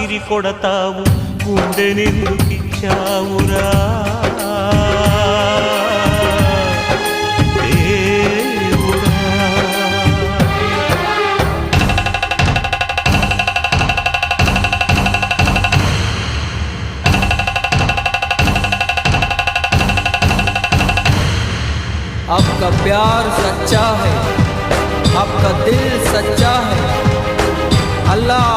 కసిరి కొడతావు గుండెనెందుకిచ్చావురా దేవుడా. आपका प्यार सच्चा है, आपका दिल सच्चा है। अल्लाह